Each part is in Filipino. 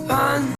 pan.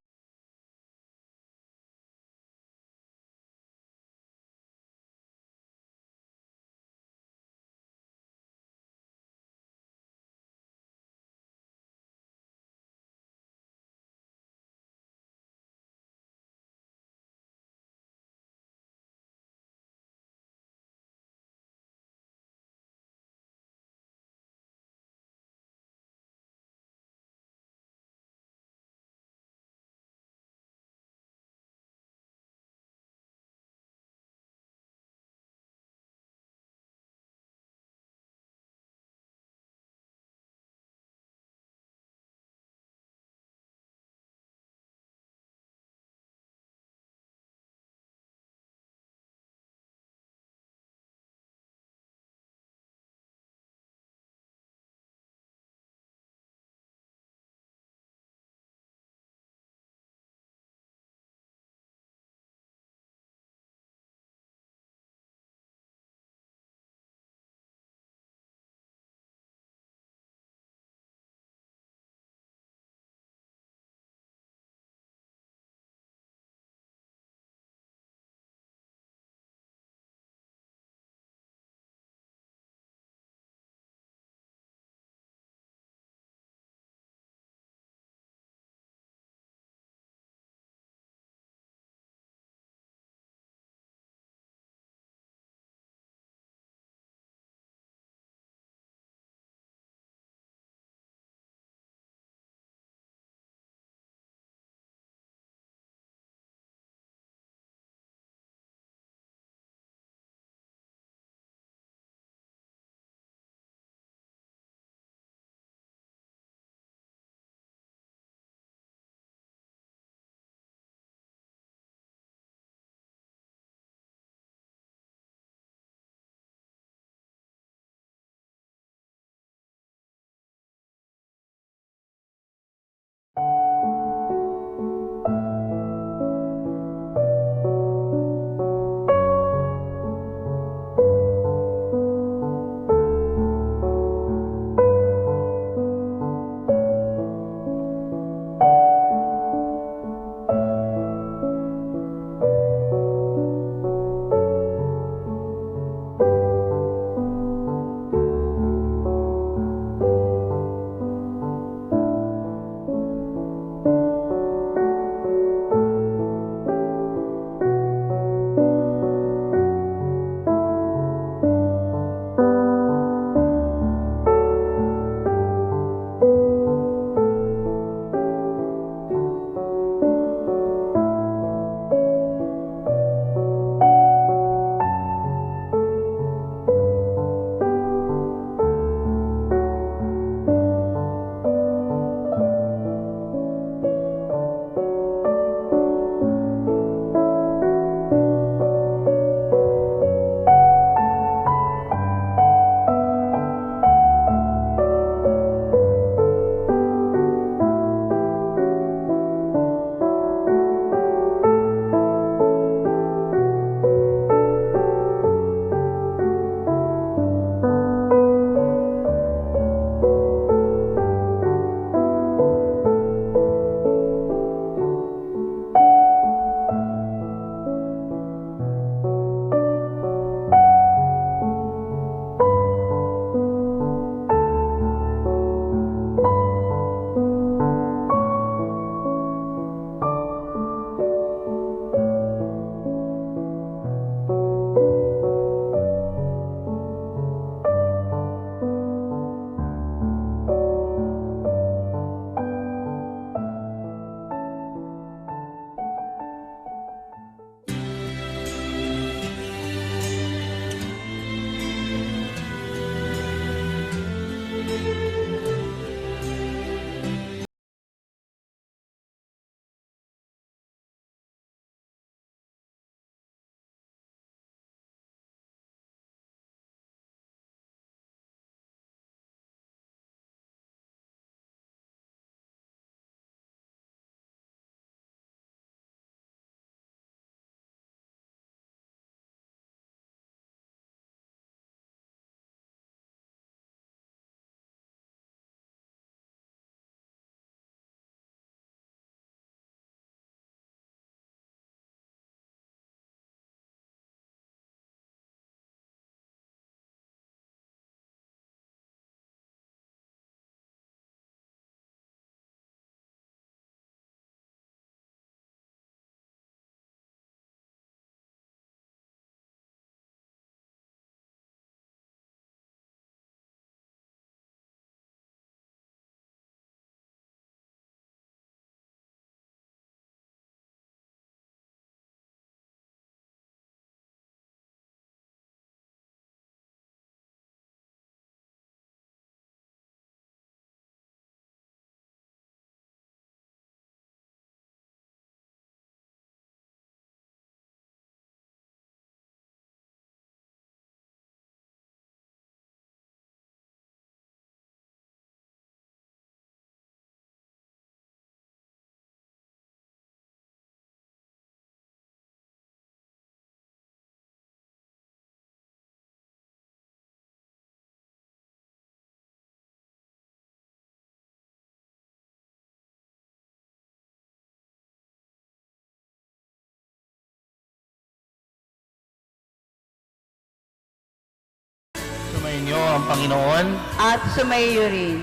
Sumainyo ang Panginoon. at sumaiyo rin.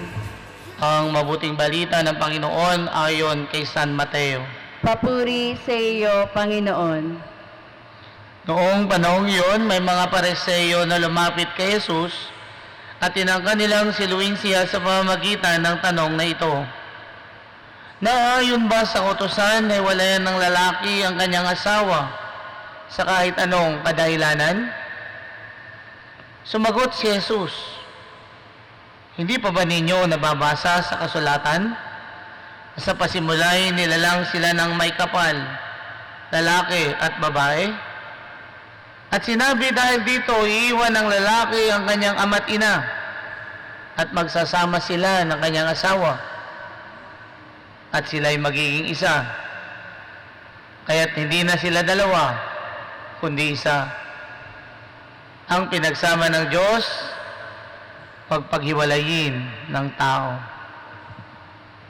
Ang mabuting balita ng Panginoon ayon kay San Mateo. Papuri sa iyo, Panginoon. Noong panahong iyon, may mga Pariseo na lumapit kay Jesus at tinangka nilang siluin siya sa pamamagitan ng tanong na ito. Naayon ba sa utusan na hiwalayan ng lalaki ang kanyang asawa sa kahit anong kadahilanan? Sumagot si Jesus, hindi pa ba ninyo nababasa sa kasulatan? Sa pasimulay nilalang sila ng may kapal, lalaki at babae. At sinabi dahil dito, iiwan ng lalaki ang kanyang ama't ina at magsasama sila ng kanyang asawa. At sila'y magiging isa. Kaya't hindi na sila dalawa, kundi isa. Ang pinagsama ng Diyos, pagpaghiwalayin ng tao.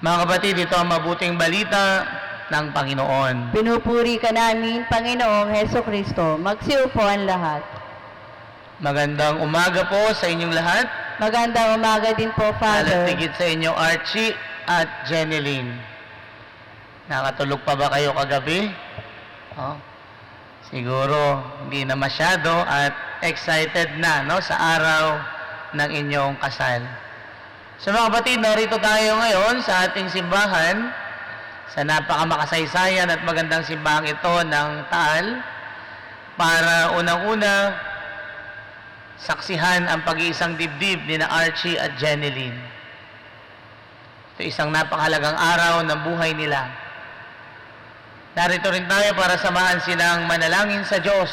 Mga kapatid, ito ang mabuting balita ng Panginoon. Pinupuri ka namin, Panginoong Heso Kristo. Magsiupo ang lahat. Magandang umaga po sa inyong lahat. Magandang umaga din po, Father. Alatigit sa inyo, Archie at Jeneline. Nakatulog pa ba kayo kagabi? Oh, siguro hindi na masyado at excited na, no, sa araw ng inyong kasal. So mga kapatid, narito tayo ngayon sa ating simbahan sa napakamakasaysayan at magandang simbahan ito ng Taal para unang-una saksihan ang pag-iisang dibdib ni na Archie at Jeneline. Ito isang napakahalagang araw ng buhay nila. Narito rin tayo para samahan silang manalangin sa Diyos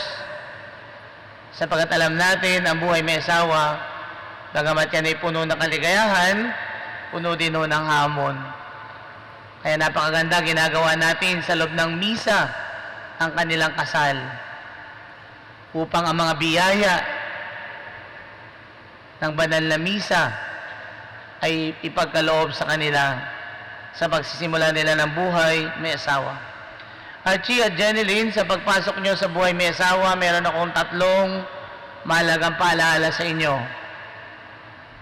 sapagkat alam natin ang buhay may asawa, bagamat yan ay puno ng kaligayahan, puno din ng hamon. Kaya napakaganda ginagawa natin sa loob ng misa ang kanilang kasal upang ang mga biyaya ng banal na misa ay ipagkaloob sa kanila sa pagsisimula nila ng buhay may asawa. Archie at Jeneline, sa pagpasok nyo sa buhay may asawa, meron akong 3 mahalagang paalala sa inyo.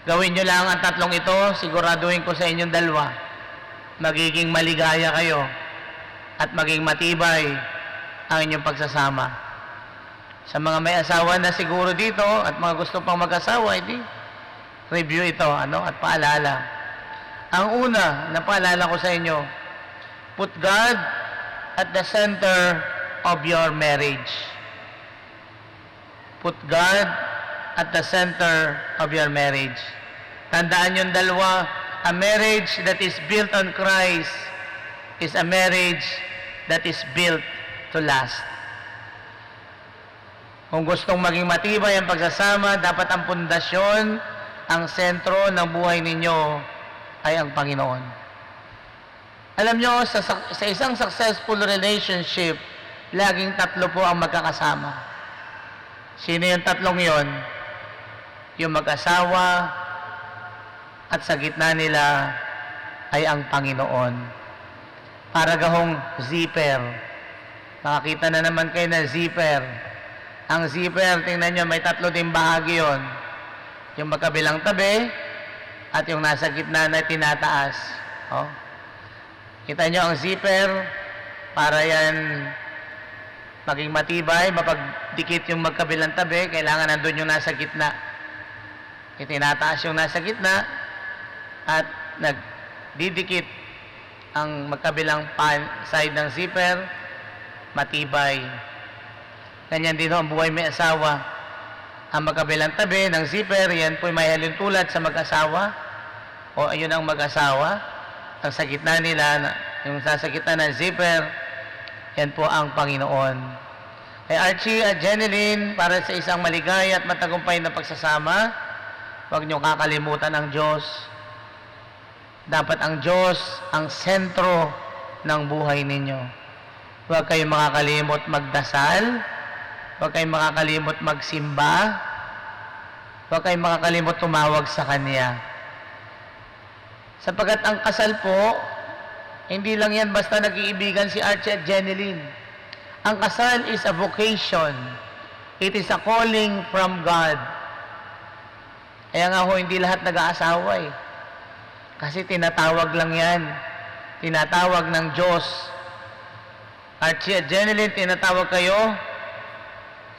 Gawin nyo lang ang 3 ito, siguraduhin ko sa inyong 2. Magiging maligaya kayo at maging matibay ang inyong pagsasama. Sa mga may asawa na siguro dito at mga gusto pang mag-asawa, edi review ito, at paalala. Ang una na paalala ko sa inyo, put God at the center of your marriage. Put God at the center of your marriage. Tandaan yung 2, a marriage that is built on Christ is a marriage that is built to last. Kung gustong maging matibay ang pagsasama, dapat ang pundasyon, ang sentro ng buhay ninyo ay ang Panginoon. Alam nyo, sa isang successful relationship, laging 3 po ang magkakasama. Sino yung 3 yon? Yung mag-asawa, at sa gitna nila ay ang Panginoon. Para gahong zipper. Makakita na naman kayo na zipper. Ang zipper, tingnan nyo, may 3 din bahagi yon. Yung magkabilang tabi at yung nasa gitna na tinataas. Oh. Kita nyo ang zipper, para yan maging matibay, mapagdikit yung magkabilang tabi, kailangan nandun yung nasa gitna. Itinataas yung nasa gitna at nagdidikit ang magkabilang side ng zipper, matibay. Ganyan din ang buhay may asawa. Ang magkabilang tabi ng zipper, yan po may halintulad sa mag-asawa o ayun ang mag-asawa. Ang sa gitna nila, yung sa gitna ng zipper, yan po ang Panginoon. Kay Archie at Jeneline, para sa isang maligaya at matagumpay na pagsasama, huwag niyo kakalimutan ang Diyos. Dapat ang Diyos ang sentro ng buhay ninyo. Huwag kayong makakalimot magdasal, huwag kayong makakalimot magsimba, huwag kayong makakalimot tumawag sa Kanya. Sapagkat ang kasal po, hindi lang yan basta nag-iibigan si Archie at Jeneline. Ang kasal is a vocation. It is a calling from God. Kaya nga ho, hindi lahat nag-aasawa eh. Kasi tinatawag lang yan. Tinatawag ng Diyos. Archie at Jeneline, tinatawag kayo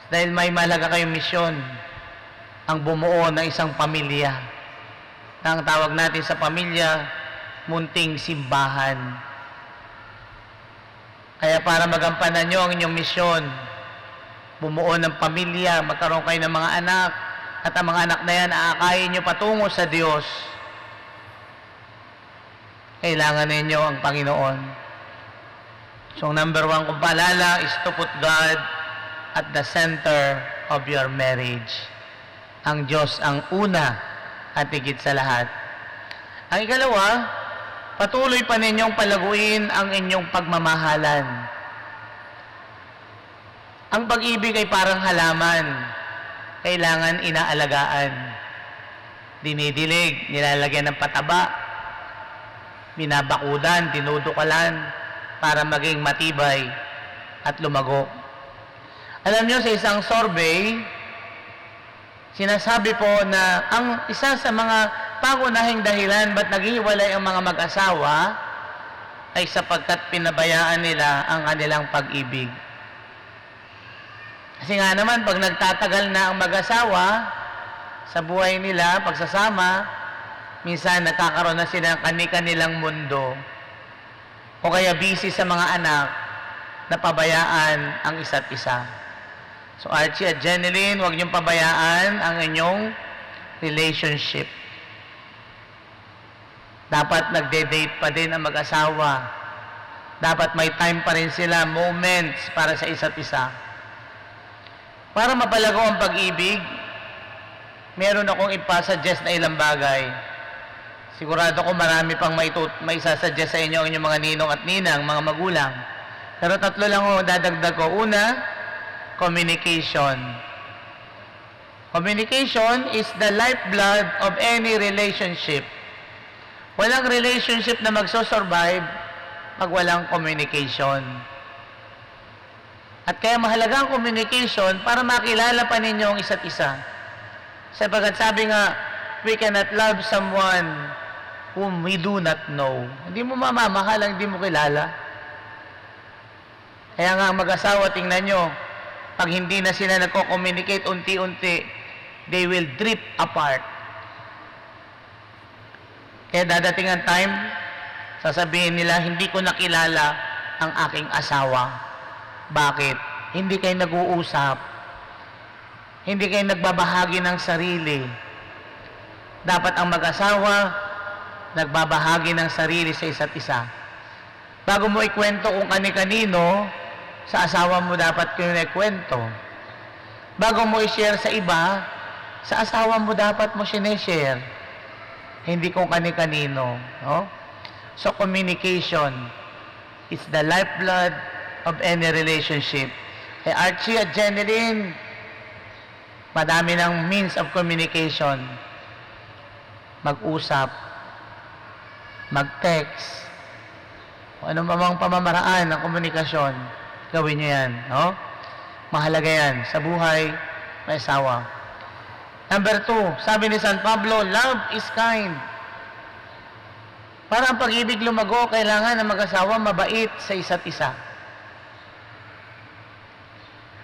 dahil may malaga kayong misyon. Ang bumuo ng isang pamilya. Ang tawag natin sa pamilya, munting simbahan. Kaya para magampanan nyo ang inyong misyon, bumuo ng pamilya, magkaroon kayo ng mga anak, at ang mga anak na yan, aakayin nyo patungo sa Diyos. Kailangan ninyo ang Panginoon. So, number 1 kong paalala is to put God at the center of your marriage. Ang Diyos ang una at higit sa lahat. Ang ikalawa, patuloy pa ninyong palaguin ang inyong pagmamahalan. Ang pag-ibig ay parang halaman. Kailangan inaalagaan. Dinidilig, nilalagyan ng pataba, binabakudan, dinudukalan, para maging matibay at lumago. Alam nyo, sa isang survey, sinasabi po na ang isa sa mga pangunahing dahilan ba't naghihiwalay ang mga mag-asawa ay sapagkat pinabayaan nila ang kanilang pag-ibig. Kasi nga naman, pag nagtatagal na ang mag-asawa sa buhay nila, pagsasama, minsan nagkakaroon na sila ng kani-kanilang mundo o kaya busy sa mga anak na pabayaan ang isa't isa. So Archie at Jeneline, huwag niyong pabayaan ang inyong relationship. Dapat nagde-date pa din ang mag-asawa. Dapat may time pa rin sila, moments para sa isa't isa. Para mapalago ang pag-ibig, meron akong ipasuggest na ilang bagay. Sigurado ko marami pang may isasuggest sa inyo ang inyong mga ninong at ninang, mga magulang. Pero 3 lang ako dadagdag ko. Una, communication. Communication is the lifeblood of any relationship. Walang relationship na magsosurvive pag walang communication. At kaya mahalaga ang communication para makilala pa ninyo ang isa't isa. Sapagkat sabi nga, we cannot love someone whom we do not know. Hindi mo mamamahal ang hindi mo kilala. Kaya nga ang mag-asawa, tingnan nyo, pag hindi na sila nagko-communicate unti-unti, they will drift apart. Kaya dadating ang time, sasabihin nila, hindi ko nakilala ang aking asawa. Bakit? Hindi kayo nag-uusap. Hindi kayo nagbabahagi ng sarili. Dapat ang mag-asawa, nagbabahagi ng sarili sa isa't isa. Bago mo ikwento kung kani-kanino, sa asawa mo dapat kayo ikwento. Bago mo i-share sa iba, sa asawa mo dapat mo sineshare. Hindi kung kani-kanino. No? So, communication is the lifeblood of any relationship. Kay Archie at Jeneline, madami ng means of communication. Mag-usap, mag-text, o ano mamang pamamaraan ng komunikasyon, gawin nyo yan. No? Mahalaga yan sa buhay may asawa. Number 2, sabi ni San Pablo, love is kind. Para ang pag-ibig lumago, kailangan ng mag-asawa mabait sa isa't isa.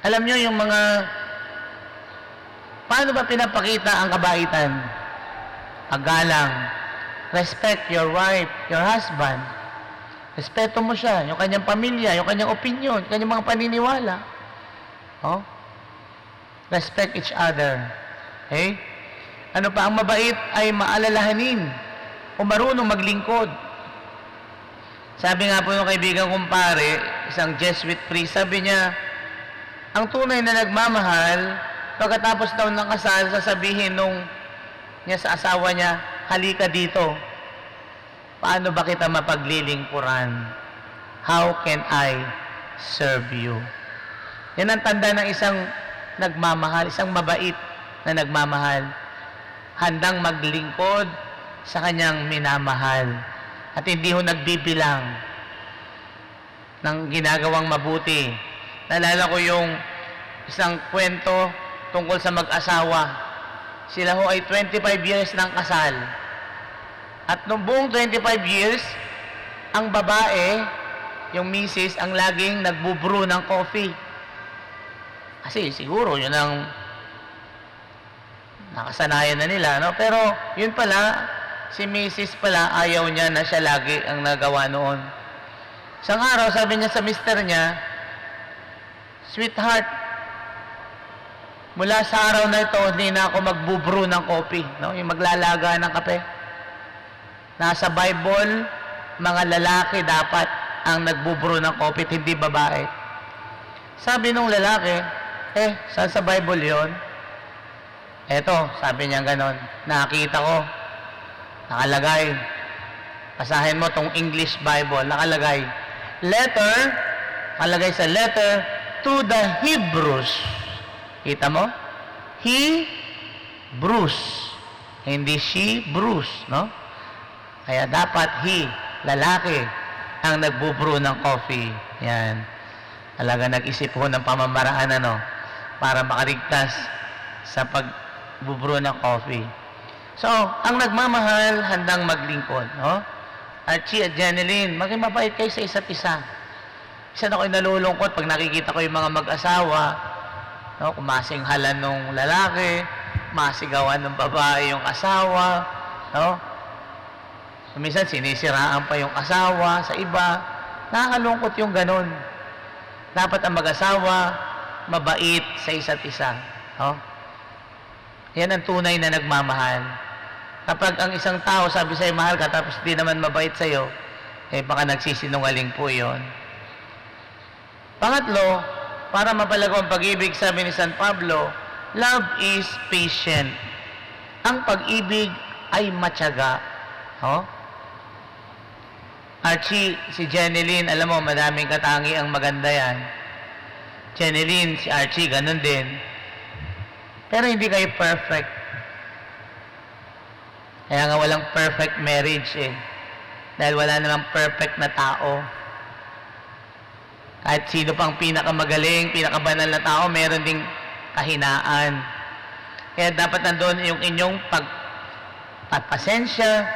Alam nyo yung mga, paano ba pinapakita ang kabaitan? Paggalang, respect your wife, your husband. Respeto mo siya, yung kanyang pamilya, yung kanyang opinion, yung kanyang mga paniniwala. Oh? Respect each other. Okay? Ano pa, ang mabait ay maalalahanin o marunong maglingkod. Sabi nga po yung kaibigan kong pare, isang Jesuit priest, sabi niya, ang tunay na nagmamahal, pagkatapos daw ng kasal, sasabihin niya sa asawa niya, halika dito. Paano ba kita mapaglilingkuran? How can I serve you? Yan ang tanda ng isang nagmamahal, isang mabait na nagmamahal. Handang maglingkod sa kanyang minamahal. At hindi ho nagbibilang ng ginagawang mabuti. Naalala ko yung isang kwento tungkol sa mag-asawa sila ho ay 25 years ng kasal. At nung buong 25 years, ang babae, yung misis, ang laging nagbubrew ng coffee. Kasi siguro yun ang nakasanayan na nila, no? Pero yun pala, si misis pala, ayaw niya na siya lagi ang nagawa noon. Isang araw, sabi niya sa mister niya, "Sweetheart, mula sa araw na ito, hindi na ako magbubrew ng coffee," no? Yung maglalaga ng kape. Nasa Bible, mga lalaki dapat ang nagbubrew ng coffee, hindi babae. Sabi nung lalaki, saan sa Bible yon? Eto, sabi niya ganon, nakakita ko, nakalagay, basahin mo tong English Bible, nakalagay, nakalagay sa letter, to the Hebrews. Kita mo? Hebrews. Hindi she, Bruce, no? Kaya dapat lalaki, ang nagbubrew ng coffee. Yan. Talaga nag-isip ko ng pamamaraan, para makaligtas sa pagbubrew ng coffee. So, ang nagmamahal, handang maglingkod, no? Archie at Jeneline, maging mabait kayo sa isa't isa. Isa na ako'y nalulungkot pag nakikita ko yung mga mag-asawa, no? Kumasinghalan ng lalaki, masigawan ng babae yung asawa, no? Minsan sinisiraan pa yung asawa sa iba. Nakakalungkot yung ganun. Dapat ang mag-asawa mabait sa isa't isa. No? Yan ang tunay na nagmamahal. Kapag ang isang tao sabi sa'yo, mahal ka, tapos di naman mabait sa'yo, baka nagsisinungaling po yon. Pangatlo, para mapalago ang pag-ibig, sabi ni San Pablo, love is patient. Ang pag-ibig ay matyaga. No? Archie, si Jeneline, alam mo, madaming katangi ang maganda yan. Jeneline, si Archie, ganun din. Pero hindi kayo perfect. Kaya nga walang perfect marriage Dahil wala namang perfect na tao. Kahit sino pang pinakamagaling, pinakabanal na tao, meron ding kahinaan. Kaya dapat nandun yung inyong pagpasensya,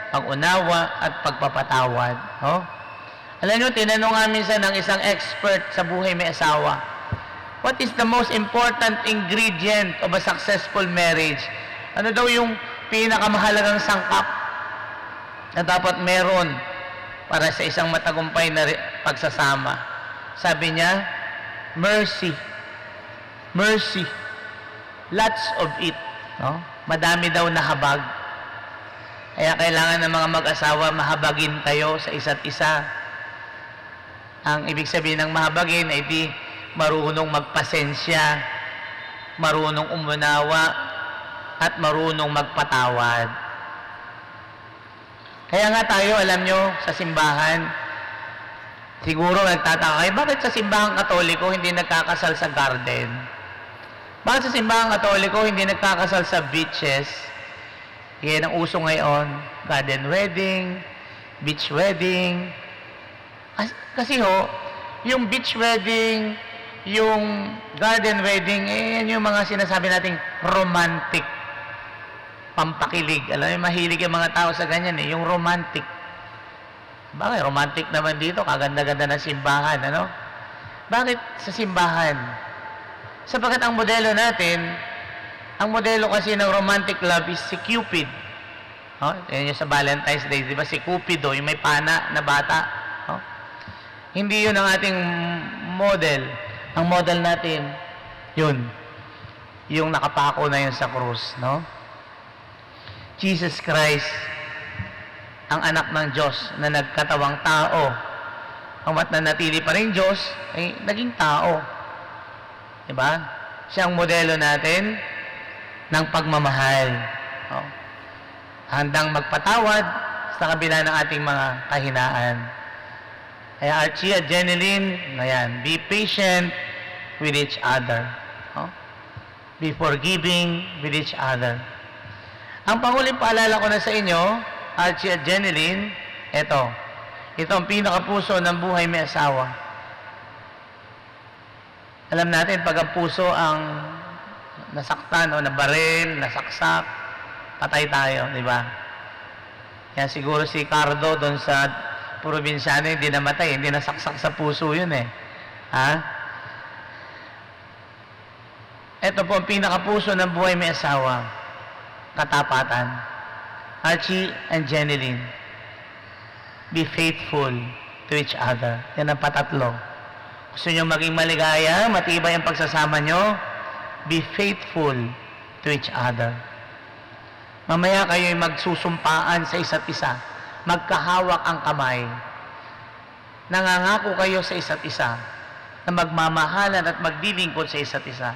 pag-unawa at pagpapatawad. No? Alam nyo, tinanong nga minsan ng isang expert sa buhay may asawa, what is the most important ingredient of a successful marriage? Ano daw yung pinakamahalagang sangkap na dapat meron para sa isang matagumpay na pagsasama? Sabi niya, mercy. Mercy. Lots of it. No? Madami daw na habag. Kaya kailangan ng mga mag-asawa mahabagin kayo sa isa't isa. Ang ibig sabihin ng mahabagin ay di marunong magpasensya, marunong umunawa, at marunong magpatawad. Kaya nga tayo, alam nyo, sa simbahan, siguro nagtataka kayo, bakit sa simbahang Katoliko hindi nagkakasal sa garden? Bakit sa simbahang Katoliko hindi nagkakasal sa beaches? Yan ang uso ngayon, garden wedding, beach wedding. Kasi yung beach wedding, yung garden wedding, yan yung mga sinasabi nating romantic. Pampakilig. Alam mo, mahilig yung mga tao sa ganyan yung romantic. Bakit? Romantic naman dito, kaganda-ganda ng simbahan, Bakit sa simbahan? Sapagkat ang modelo natin, ang modelo kasi ng romantic love is si Cupid. Yan yung sa Valentine's Day, di ba? Si Cupido, yung may pana na bata. Hindi yun ang ating model. Ang model natin, yun. Yung nakapako na yun sa krus, no? Jesus Christ, ang anak ng Diyos na nagkatawang tao. Ang nanatili pa rin Diyos, ay naging tao. Diba? Siya ang modelo natin ng pagmamahal. Handang magpatawad sa kabila ng ating mga kahinaan. Kaya Archie at Jeneline, be patient with each other. Be forgiving with each other. Ang panghuling paalala ko na sa inyo, Archie at Jeneline, ito ang pinakapuso ng buhay may asawa. Alam natin, pag ang puso ang nasaktan o nabaril, nasaksak, patay tayo, di ba? Kaya siguro si Cardo doon sa probinsyano hindi namatay, hindi nasaksak sa puso yun eh. Ha? Ito po ang pinakapuso ng buhay may asawa. Katapatan. Archie and Jeneline. Be faithful to each other. Yan ang patatlo. Gusto nyo maging maligaya, matibay ang pagsasama nyo, be faithful to each other. Mamaya kayo'y magsusumpaan sa isa't isa. Magkahawak ang kamay. Nangangako kayo sa isa't isa na magmamahalan at magdilingkod sa isa't isa.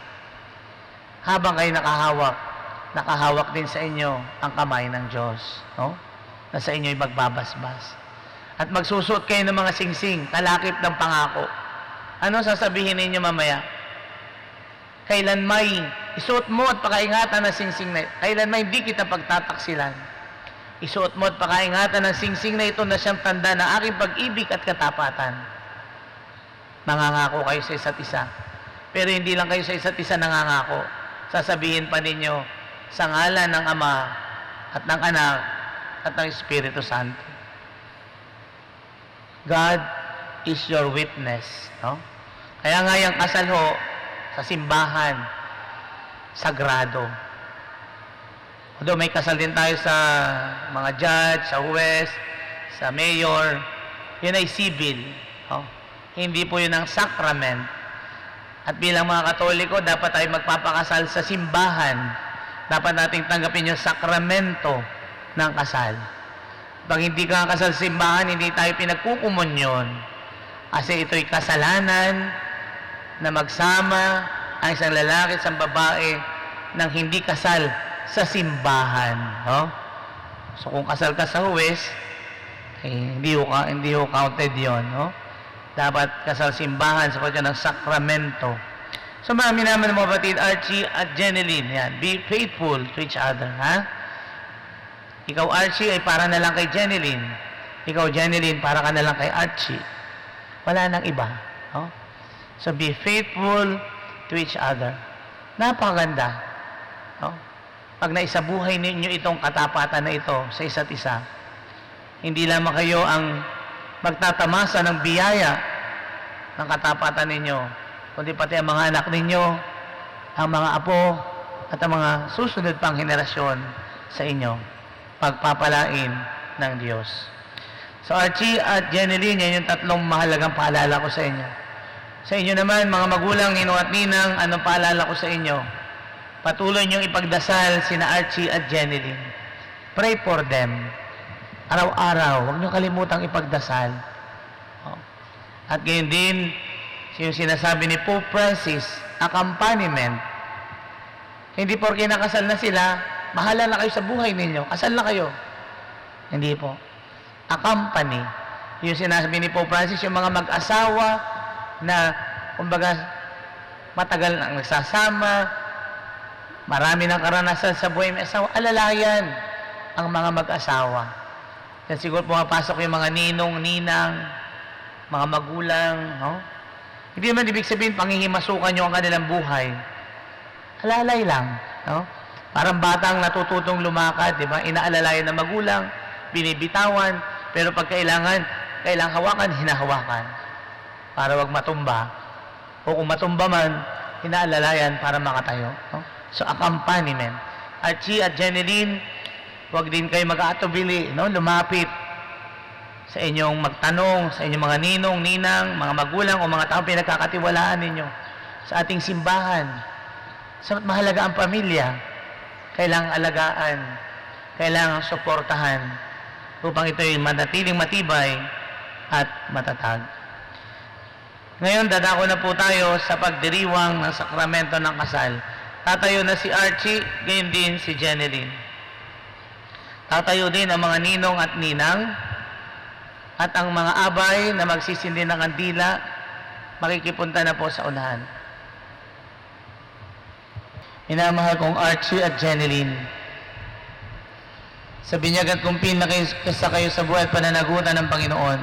Habang kayo nakahawak din sa inyo ang kamay ng Diyos. No? Na sa inyo'y magbabasbas. At magsusuot kayo ng mga singsing, kalakip ng pangako. Ano sasabihin ninyo mamaya? Kailan may isuot mo at pakaingatan ng singsing na ito. Kailan may hindi kita pagtataksilan. Isuot mo at pakaingatan ng singsing na ito na siyang tanda ng aking pag-ibig at katapatan. Nangangako kayo sa isa't isa. Pero hindi lang kayo sa isa't isa nangangako. Sasabihin pa ninyo sa ngalan ng Ama at ng Anak at ng Espiritu Santo. God is your witness. No? Kaya nga yung kasal ho, sa simbahan, sagrado. Although may kasal din tayo sa mga judge, sa huwes, sa mayor, yun ay civil. No? Hindi po yun ang sacrament. At bilang mga Katoliko, dapat tayo magpapakasal sa simbahan. Dapat nating tanggapin yung sakramento ng kasal. Pag hindi ka kasal sa simbahan, hindi tayo pinagkukumunyon. Kasi ito'y kasalanan na magsama ang isang lalaki at isang babae nang hindi kasal sa simbahan. No? So kung kasal ka sa huwes, eh, hindi ho counted yon. No? Dapat kasal simbahan sa pagkakita ng sakramento. So marami naman mga batid, Archie at Jeneline. Yan. Be faithful to each other. Ha? Ikaw, Archie, ay para na lang kay Jeneline. Ikaw, Jeneline, para ka na lang kay Archie. Wala nang iba. No? So be faithful to each other. Napakaganda. No? Pag naisabuhay ninyo itong katapatan na ito sa isa't isa, hindi lamang kayo ang magtatamasa ng biyaya ng katapatan ninyo, kundi pati ang mga anak ninyo, ang mga apo, at ang mga susunod pang henerasyon sa inyo, pagpapalain ng Diyos. So Archie at Jeneline, yan yung tatlong mahalagang paalala ko sa inyo. Sa inyo naman, mga magulang, ninong at ninang, anong paalala ko sa inyo? Patuloy niyong ipagdasal sina Archie at Jeneline. Pray for them. Araw-araw, huwag niyo kalimutang ipagdasal. At gayon din, yung sinasabi ni Pope Francis, accompaniment. Hindi porke nakasal na sila, mahala na kayo sa buhay ninyo. Kasal na kayo. Hindi po. Accompany. Yung sinasabi ni Pope Francis, yung mga mag-asawa na, kumbaga, matagal nang nagsasama, marami ng karanasan sa buhay may asawa, alalayan ang mga mag-asawa. Yan siguro pumapasok yung mga ninong, ninang, mga magulang, no? Hindi naman ibig sabihin panghihimasukan nyo ang kanilang buhay. Alalay lang, no? Parang batang natututong lumakad, di ba? Inaalalayan ng magulang, binibitawan, pero pag kailangan hawakan, hinahawakan. Para wag matumba. O kung matumba man, inaalalayan para makatayo. No? So, accompaniment. Archie at Jeneline, wag din kayo mag-aatubili, no? Lumapit sa inyong magtanong, sa inyong mga ninong, ninang, mga magulang o mga taong pinagkakatiwalaan ninyo sa ating simbahan. Sa mahalaga ang pamilya, kailangang alagaan, kailangang suportahan upang ito'y manatiling matibay at matatag. Ngayon, dadako na po tayo sa pagdiriwang ng sakramento ng kasal. Tatayo na si Archie, gayon din si Jeneline. Tatayo din ang mga ninong at ninang, at ang mga abay na magsisindi ng kandila, makikipunta na po sa unahan. Minamahal kong Archie at Jeneline, sa binyag at kumpin na kayo sa buhay at pananagutan ng Panginoon,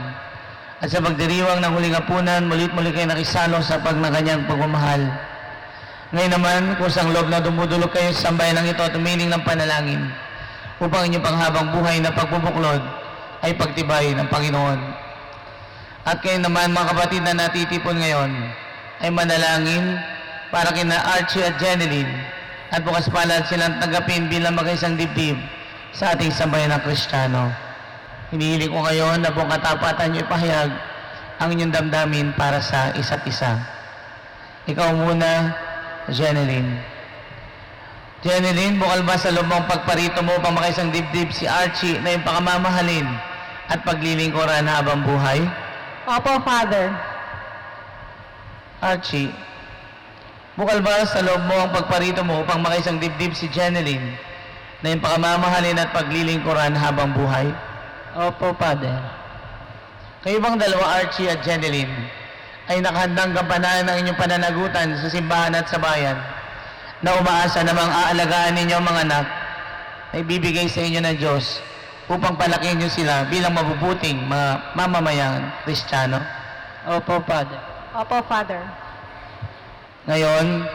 at sa pagdiriwang ng huling hapunan, muli kayo nakisalo sa kanyang pagmamahal. Ngayon naman, kusang loob na dumudulog kayo sa sambayan ng ito at umiling ng panalangin upang inyong panghabang buhay na pagbubuklod ay pagtibay ng Panginoon. At kayo naman, mga kapatid na natitipon ngayon, ay manalangin para kina Archie at Jeneline at bukas palad silang tanggapin bilang mag-isang dibdib sa ating sambayan ng Kristiyano. Hinihiling ko kayo na buong katapatan niyo ipahayag ang inyong damdamin para sa isa't isa. Ikaw muna, Jeneline. Jeneline, bukal ba sa loob mong pagparito mo upang makaisang dibdib si Archie na yung pakamamahalin at paglilingkuran habang buhay? Opo, Father. Archie, bukal ba sa loob mo ang pagparito mo upang makaisang dibdib si Jeneline na yung pakamamahalin at paglilingkuran habang buhay? Opo, Father. Kayo bang dalawa, Archie at Jeneline, ay nakahandang gampanan ng inyong pananagutan sa simbahan at sa bayan na umaasa na mga aalagaan ninyo ang mga anak na ibibigay sa inyo ng Diyos upang palakihin niyo sila bilang mabubuting mga mamamayan Kristiyano? Opo, Father. Opo, Father. Ngayon,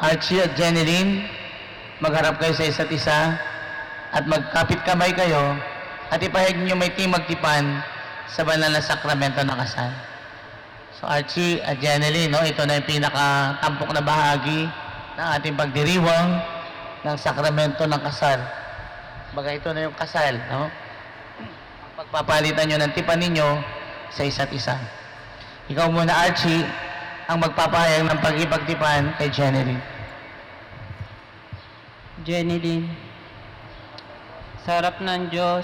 Archie at Jeneline, magharap kayo sa isa't isa at magkapit kamay kayo at ipahayag niyo may timagtipan sa banal na sakramento ng kasal. So Archie at Jeneline, no, ito na yung pinakatampok na bahagi ng ating pagdiriwang ng sakramento ng kasal. Baga ito na yung kasal, no? Ang pagpapalitan nyo ng tipan ninyo sa isa't isa. Ikaw muna, Archie, ang magpapahayag ng pag-ipagtipan kay Jeneline. Jeneline, sa harap ng Diyos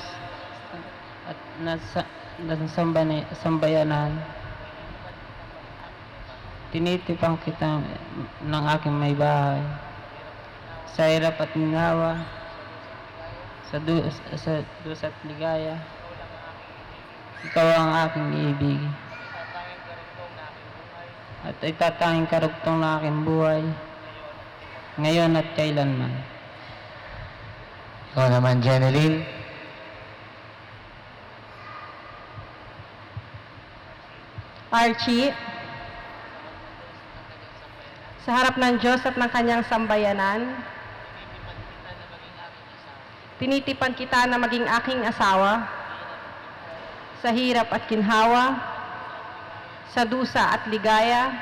at nasa sambayanan, tinitipang kita ng aking may bahay sa hirap at ginawa, sa dusa at ligaya. Ikaw ang aking iibig at itatanging karugtong na aking buhay ngayon at kailanman. Ikaw naman, Jeneline. Archie, sa harap ng Diyos at ng kanyang sambayanan, tinitipan kita na maging aking asawa sa hirap at ginhawa, sa dusa at ligaya.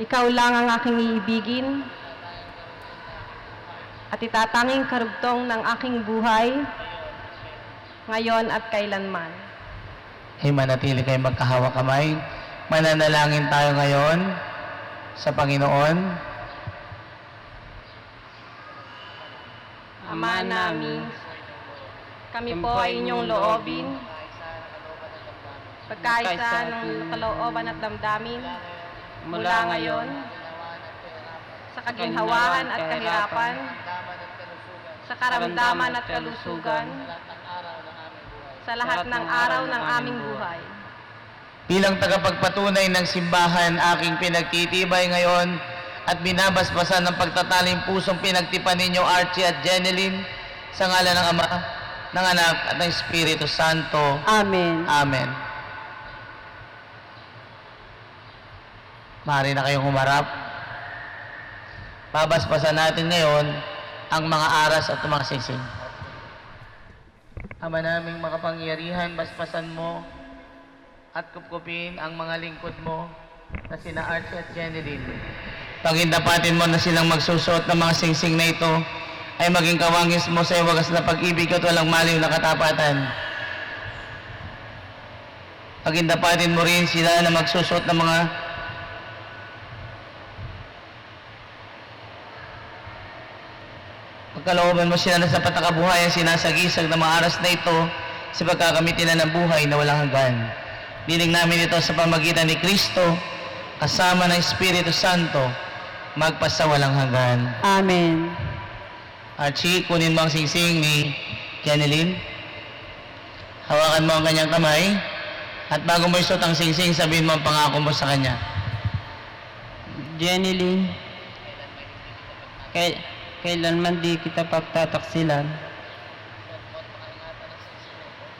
Ikaw lang ang aking iibigin at itatanging karugtong ng aking buhay ngayon at kailanman. Ay manatili kayong magkahawak kamay. Mananalangin tayo ngayon sa Panginoon. Ama namin, kami po ay inyong loobin, pagkaisa ng kalooban at damdamin, mula ngayon, sa kaginhawahan at kahirapan, sa karamdaman at kalusugan, sa lahat ng araw ng aming buhay. Bilang tagapagpatunay ng simbahan, aking pinagtitibay ngayon at binabasbasan ng pagtataling pusong pinagtipan ninyo, Archie at Jeneline, sa ngalan ng Ama, ng Anak at ng Espiritu Santo. Amen. Amen. Maaari na kayong humarap. Babasbasan natin ngayon ang mga aras at mga singsing. Ama naming makapangyarihan, basbasan mo at kupkupin ang mga lingkod mo na sina Archie at Jeneline. Pagindapatin mo na silang magsusuot ng mga singsing na ito ay maging kawangis mo sa wagas na pag-ibig at walang maliw na katapatan. Pagindapatin mo rin sila na magsusuot ng mga pagkalooban mo sila na sa patakabuhayan sinasagisag ng mga aras na ito sa pagkakamitin na ng buhay na walang hanggan. Biling namin ito sa pamagitan ni Kristo kasama ng Espiritu Santo magpasawalang hanggan. Amen. Archie, kunin mo ang singsing ni Jeneline. Hawakan mo ang kanyang kamay at bago mo isuot ang singsing, sabihin mo ang pangako mo sa kanya. Jeneline, kailanman di kita pagtataksilan.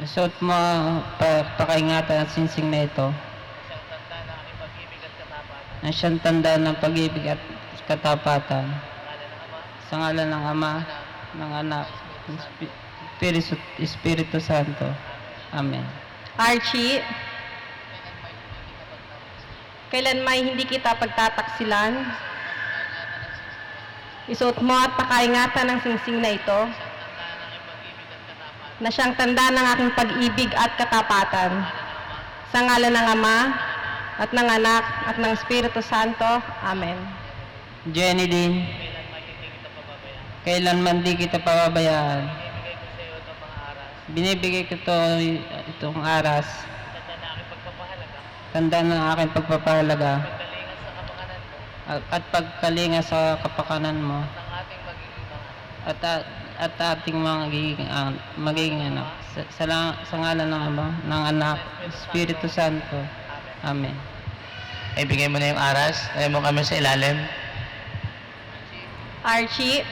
Isuot mo pakaingatan ang singsing na ito ang siyang tanda ng pag-ibig at katapatan. Sa ngalan ng Ama, ng Anak, ng Espiritu Santo. Amen. Archie, kailan may hindi kita pagtataksilan, isuot mo at pakaingatan ng singsing na ito, na siyang tanda ng aking pag-ibig at katapatan. Sa ngalan ng Ama, at ng Anak, at ng Espiritu Santo. Amen. Jenny Dean, kailanman di kita pababayaan. Binibigay ko itong aras, tanda ng aking pagpapahalaga, at pagkalinga sa kapakanan mo, at ating magiging anak. Sa ngalan ng Ama, ng Anak, Espiritu Santo. Amen. Ibigay mo na yung aras. Lagay mo kami sa ilalim. Archie,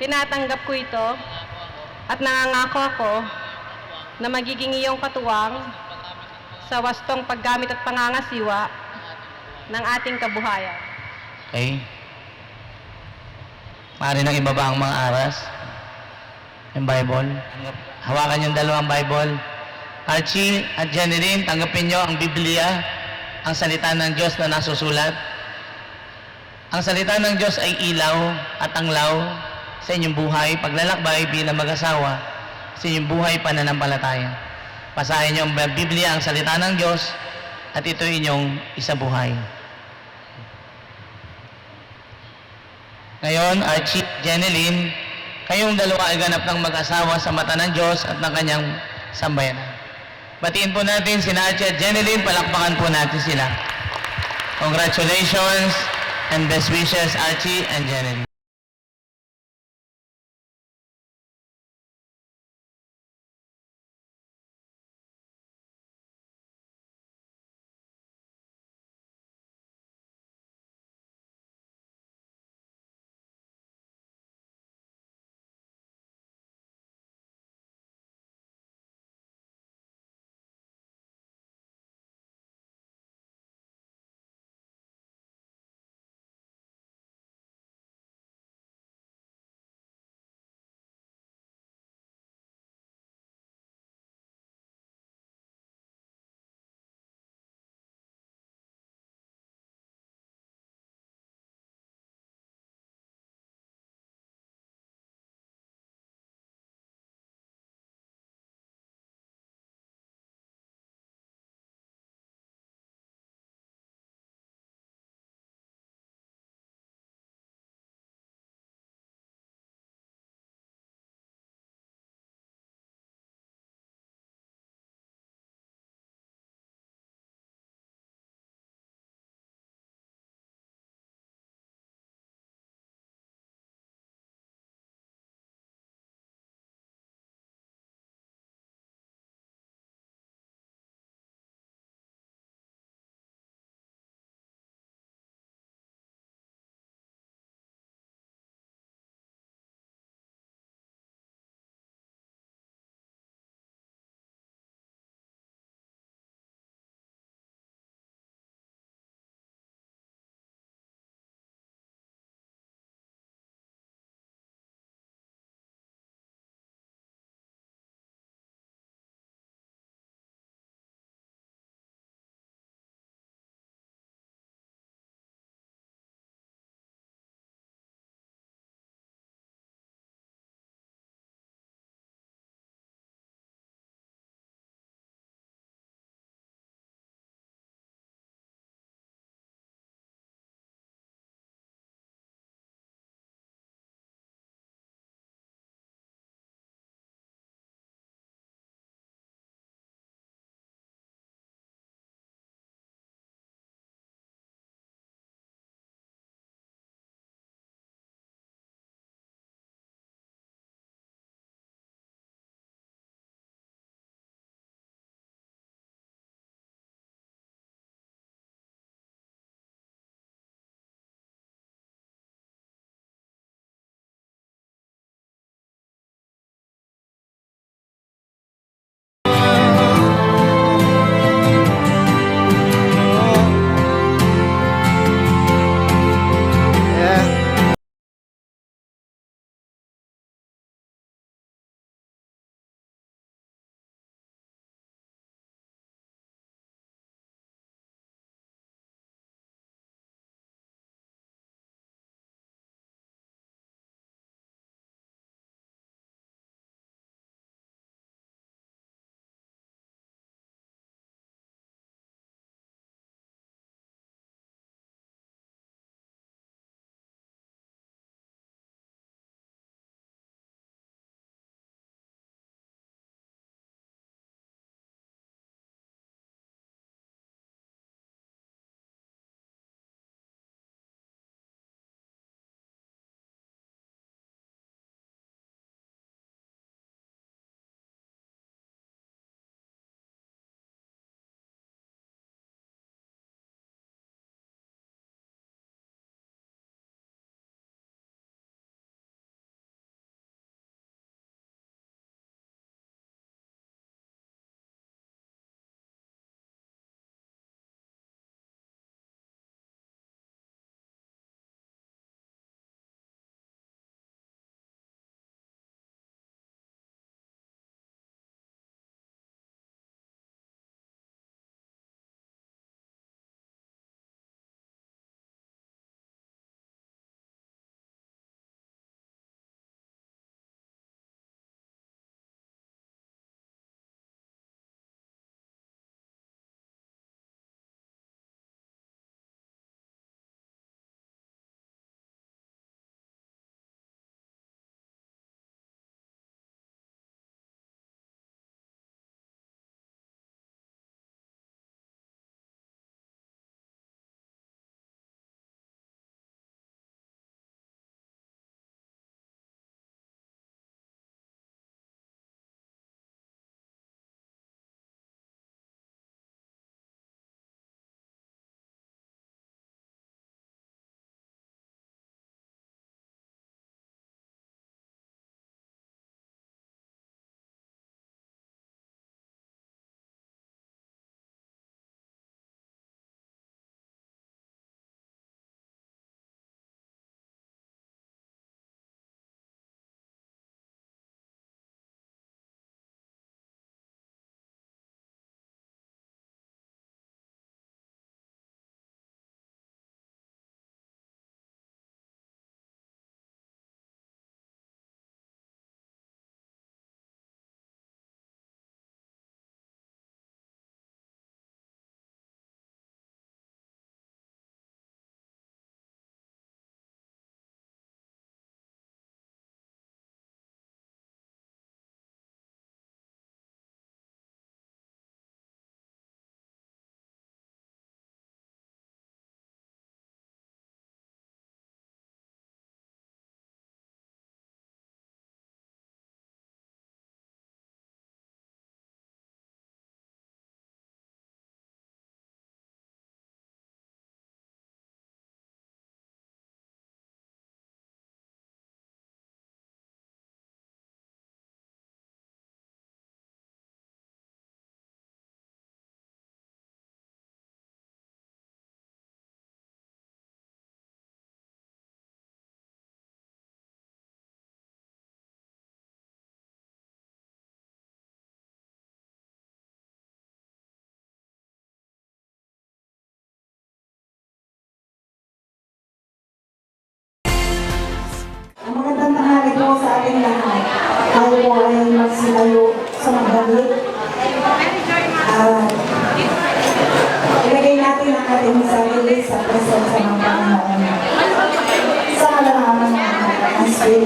tinatanggap ko ito at nangangako ako na magiging iyong katuwang sa wastong paggamit at pangangasiwa ng ating kabuhayan. Okay? Maaari nang ibaba ang mga aras. Yung Bible. Hawakan yung dalawang Bible. Archie at Jeneline, tanggapin nyo ang Biblia, ang salita ng Diyos na nasusulat. Ang salita ng Diyos ay ilaw at anglaw sa inyong buhay, paglalakbay bilang mag-asawa, sa inyong buhay pananampalataya. Basahin nyo ang Biblia, ang salita ng Diyos, at ito inyong isabuhay. Ngayon, Archie, Jeneline, kayong dalawa ay ganap ng mag-asawa sa mata ng Diyos at ng kanyang sambayanan. Batiin po natin si Archie at Jeneline, palakpakan po natin sila. Congratulations and best wishes, Archie and Jeneline.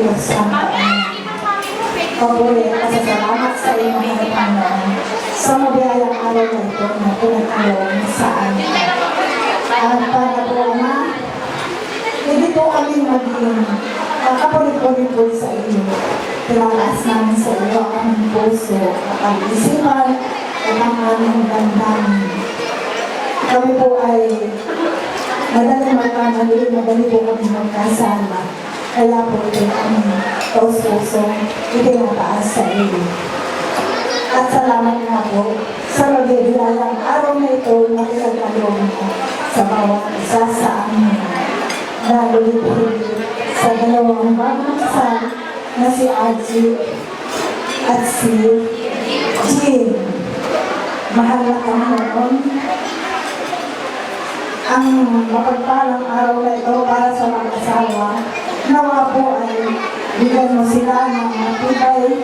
Espiritu Santo. Pabuli at pasasalamat sa iyo, mga Panginoon, sa mabiyayang araw na ito na pinagkaloob sa amin. At para po, Ama, hindi po kami maging kakapulit-pulit po sa iyo. Pinalaas namin sa iyo ang aming puso, ang isipan, at ang aming damdamin. Kami po ay madaling magkamali, madali po kami magkasala. Kaya po ito ang taos-puso, itinataas sa iyo. At salamat nga po sa magbibilayang araw na ito na pinagkaloob mo sa bawat isa sa amin. Lalo dito sa dalawang bagong na si Archie at si Jean. Mahal na Panginoon, ang mapagpalang araw na ito para sa mga asawa, nawa po ay bigyan mo sila ng matibay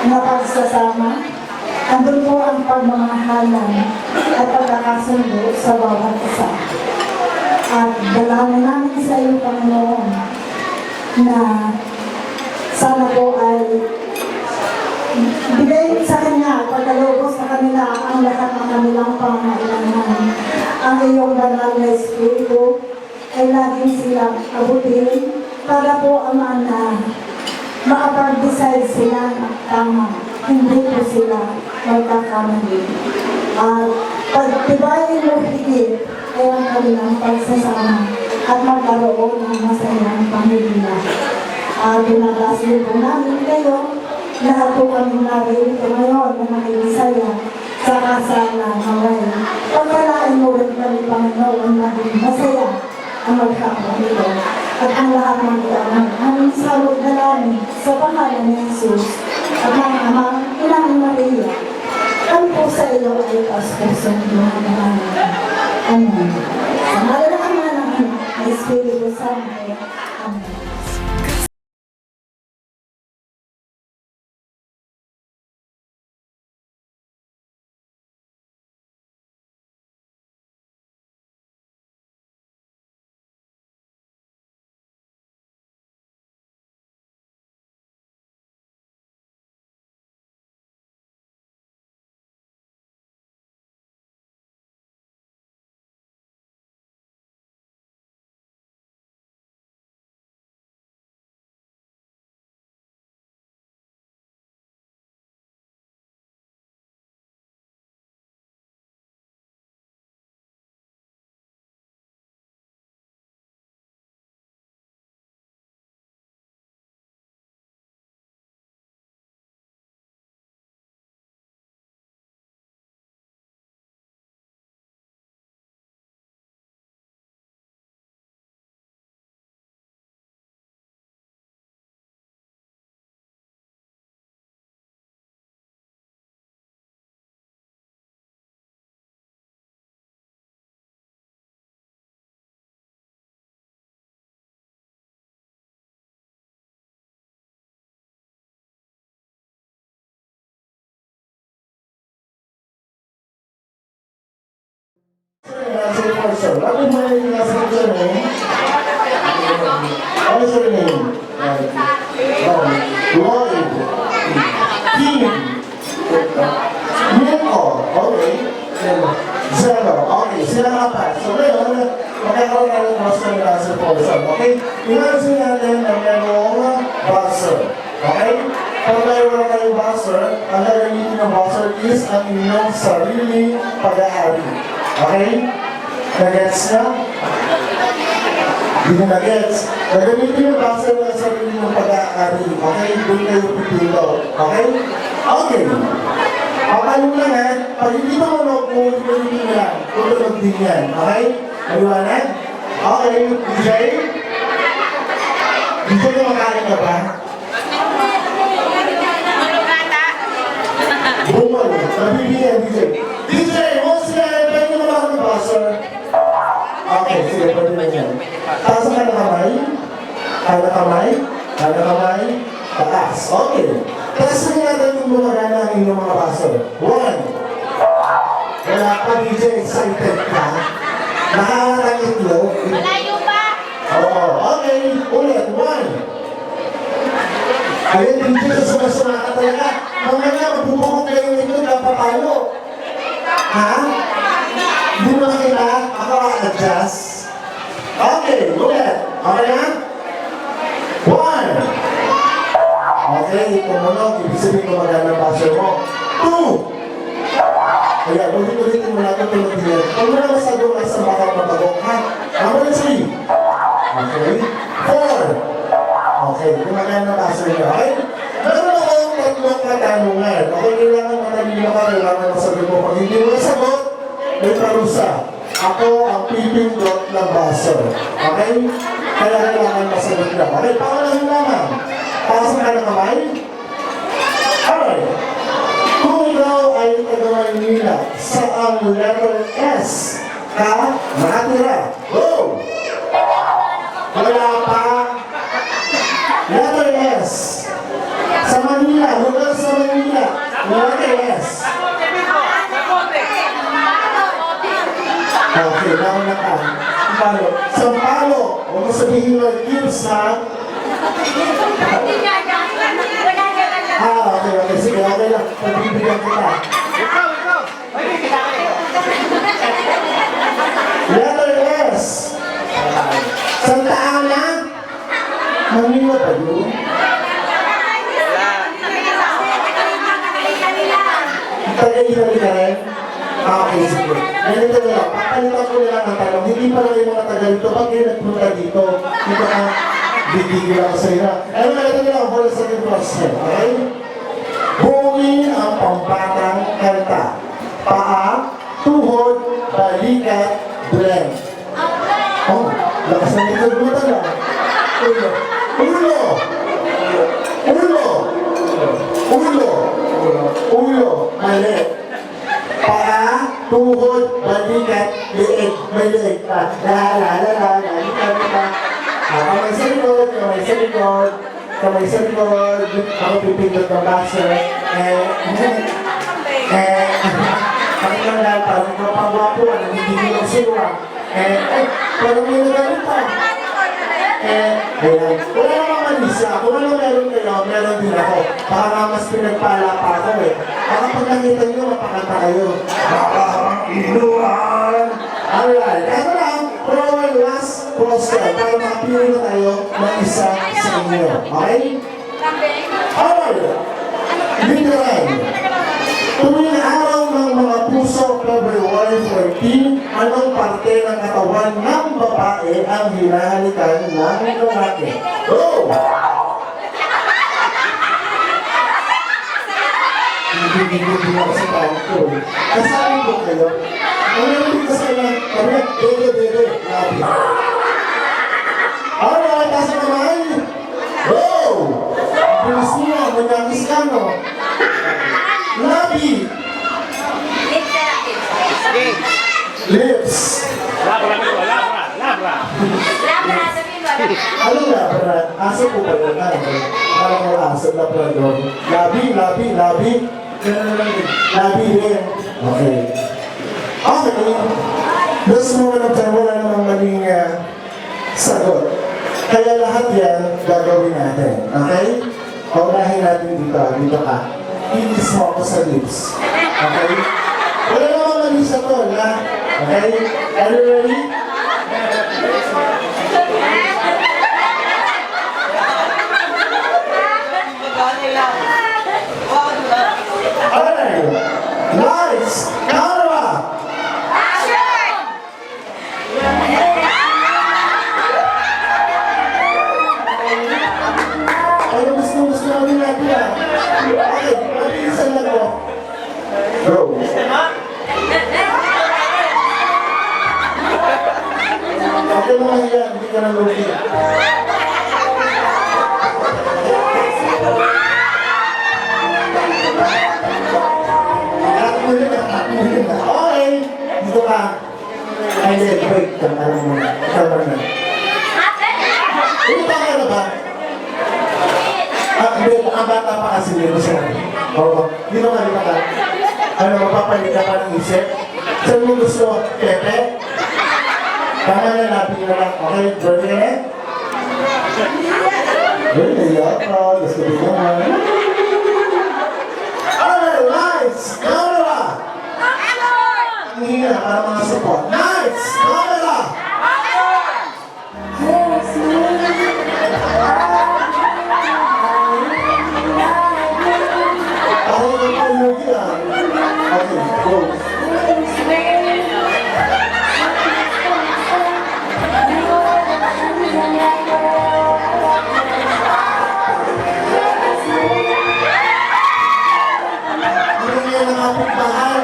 na pagsasama. Andun po ang pagmamahalan at pagkakasundo sa bawat isa. At dalangin namin sa iyo, Panginoon, na sana po ay bigay sa Kanya, pagkalubos sa kanila ang lahat ng kanilang pangailangan. Ang iyong banal na Espiritu ay laging silang abutin para po, Ama, na makapag-decide sila ng tama. Hindi po sila magkakamali. At pagtibayin mo higit ay ang kanilang pagsasama at magkaroon ng masayang pamilya. At pinag-asin po namin kayo, lahat po kami narito ngayon na nakilisaya sa kasala naway. Pagkalain mo rin kami, Panginoon, naging masaya ang magkakapito. At ang lahat ng ilang aming salot na namin sa pangalan ni Jesus at ng Ama, Inang Maria. Kami po sa iyo ay taos-pusong dumadaan. Amen. Sa ngalan ng Ama, ng Anak, ng Espiritu Santo. Amen. What is my last name? What is your name? Lloyd. King. Nico. Okay. Zero. Okay. Sila nga pa. So ngayon, magkakaroon na ng buzzer na sa person. Okay? Imagine natin na mayroong buzzer. Okay? Pag mayroon na kayong buzzer, ang gagamitin ng buzzer is ang inyong sarili pag-aari. Okay? Nagets na? Hindi na nagets. Nagamitin yung buzzer ng sarili ng pag-aari. Okay? Doon kayo pipilo. Okay? Okay. Papayo lang ha. Pag hindi mo manok mo, hindi mo lang. Tutulog din yan. Okay? Maliwanag? Okay. DJ? DJ ka makain ka ba? Bumalo. Nabibigyan, DJ. DJ, once again, pwede mo lang ang buzzer. Okay, sige, pwede na yan. Taas ang kada kamay. Kada kamay. Kada kamay. Taas. Okay. Testing natin yung mga gana ng inyong mga buzzer. 1. Wala pa, DJ, excited ka. Nakakarang itlog. Malayo pa! Oo. Okay. Ulit. 1. Ayun, DJ, sumasama ka talaga. Mamaya, magbubukong kayo ito, napapalo. Ha? Hindi mo nakita? Ako adjust. Okay, ulit. Okay na? 1. Okay, tumunog. Ibig sabihin ko maganda ang basyo mo. 2. Kaya, ulit-ulitin mo natin tulog din. Huwag mo na masagot na sa bakal mabagok, ha? Number 3. Okay. 4. Okay, gumagana ang basyo niyo, okay? Meron akong tatlong katanungan. Okay, kailangan matalino ka, kailangan masagot mo. Pag hindi mo nasagot, may parusa. Ako ang pipindot ng baso. Okay? Kaya kailangan masagot na. Okay, pangalawin naman. Pasok ka ng kamay. Alright. Kung ikaw ay taga-Maynila sa ang letter S ka nakatira. Go! Wala pa. Letter S. Sa Manila, lugar sa Manila. Letter S. Okay, nauna ka. Sampalo. Sampalo. Huwag mo sabihin mo, gives ha. Okay. Sige, okay lang. Pagbibigyan kita. Letter S. Santa Ana. Manila ba yun? Taga-Italy ka rin? Okay, sige. Ganito na lang. Papalitan ko na lang ang tanong. Hindi pa lang yung mga taga dito. Pag kayo nagpunta dito, dito ka, bibigil ako sa ina. Ano na ito lang for the second question, okay? Buuin ang pambatang kanta. Paa, tuhod, balikat, blend. Oh, lakas na likod mo talaga. Ulo. Ulo! Ulo! Ulo! Ulo! Mali. Paa, tuhod, balikat, liig. May liig pa. La. Kamay sa likod, kamay sa likod, kamay sa likod. Ako pipindot ng boxer. Pakinggan lang, parang ikaw pang-wapo, nanggigigil ang siwa. Parang may nagalit pa. Ayan. Wala namang manisa. Kung ano meron kayo, meron din ako. Baka nga mas pinagpala pa ako eh. Baka pag nakita nyo, mapakanta kayo. Inuan! Alright. Ito lang, for our last question, para makapili na tayo ng isa sa inyo. Okay? Alright. Literal. Tuwing araw ng mga puso, February 14, anong parte ng katawan ng babae ang hinahalikan ng lalaki? Go! Hindi ako sa tao ko. Kasabi ko kayo, ang narinig ko sa kanya, kami, dede, labi. Alright, tasa naman. Go! Bilis niya, manyakis ka, no? Labi. Lips. Labra. Anong labra? Aso po ba yun? Parang mga aso, labrador. Labi. Labi rin. Okay. Okay. This moment of time, wala namang maling sagot. Kaya lahat yan gagawin natin. Okay? Paunahin natin dito. Dito ka. Inis mo ako sa lips. Okay? Wala namang mali sa to, na? Okay? Are you ready? Alright. Lights. Camera. Ano gusto namin natin ah? Okay, mabilisan lang ko. Go. Okay mo nga yan, hindi ka na lugi. Okay, dito ka. Ay, wait, alam mo na. Ikaw na. Dito ka na ba? Hindi, ang bata pa kasi dito siya. Oo, dito ka, dito ka. Ano, mapapalit ka pa ng isip? Saan mo gusto? Pepe? Tama na, lapin na lang. Okay, ready ka na? Ay, naiyak ka. Gusto ko naman. Alright, lights, camera! Ang hina para mga support. Lights, camera! Ako na kayo yan. Okay, go. Ano yan ang kapitbahan?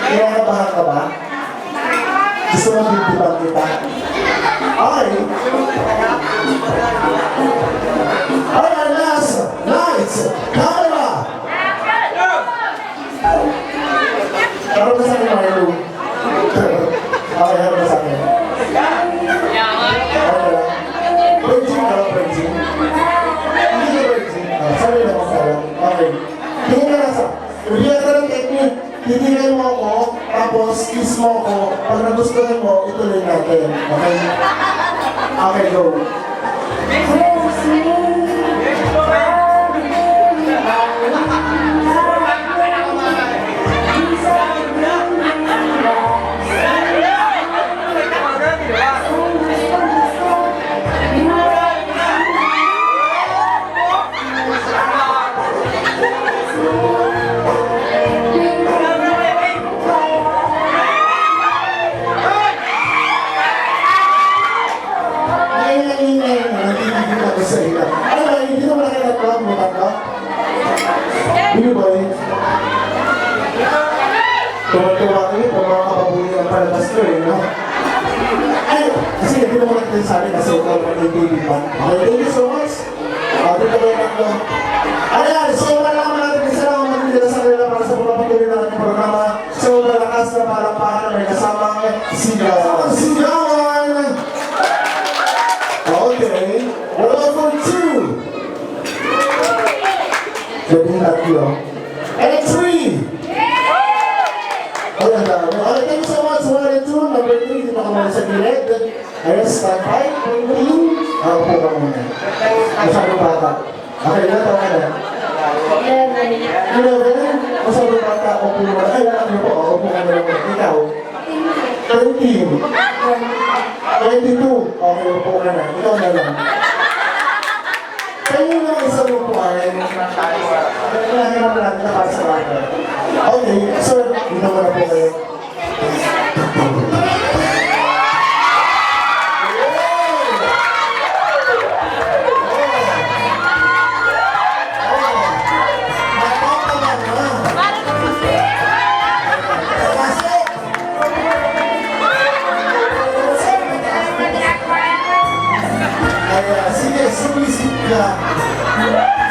Kinakabahan ka ba? Gusto mo bibibang kita? Okay. Alright, last. Lights. Camera. Harap na sa akin, Marlo. Okay, harap na sa akin. Virgin ka, virgin. Hindi ka virgin. Sabi na ko sa'yo. Okay. Tingin ka na sa... Bigyan ka ng technique. Titignan mo ako, tapos kiss mo ako. Pag nagustuhan mo, ituloy natin. Okay? Okay, go. Hindi ba eh? Tuwa-tuwa kayo kung mga kababuhi ang palabas ko eh, no? Ay, kasi hindi naman natin sa akin kasi ikaw pa yung baby pa. Okay, thank you so much. Dito ba yung tatlo? Ayan, so malaman natin isa lang ang magiging sa kanila para sa pagpapatuloy na ating programa. So malakas na palakpakan na may kasamang sigawan. Sigawan! Okay, what about for two? Labing tatlo. And three! Ay, ang dami. Okay, thank you so much. 1 and 2. Number 3, dito ka muna sa gilid. Ayan, stand by. Upo ka muna. Masyado bata. Okay, ilan taon ka na? 11. Masyado bata. Upo mo. Ay, alam niyo po. Upo ka na lang. Ikaw? 13. 22. Okay, upo ka na. Ikaw na lang. Kayo na isang upuan. Kailangan natin na para sa bata. Okay, sir, dito mo na po kayo. Sige, sumisit ka.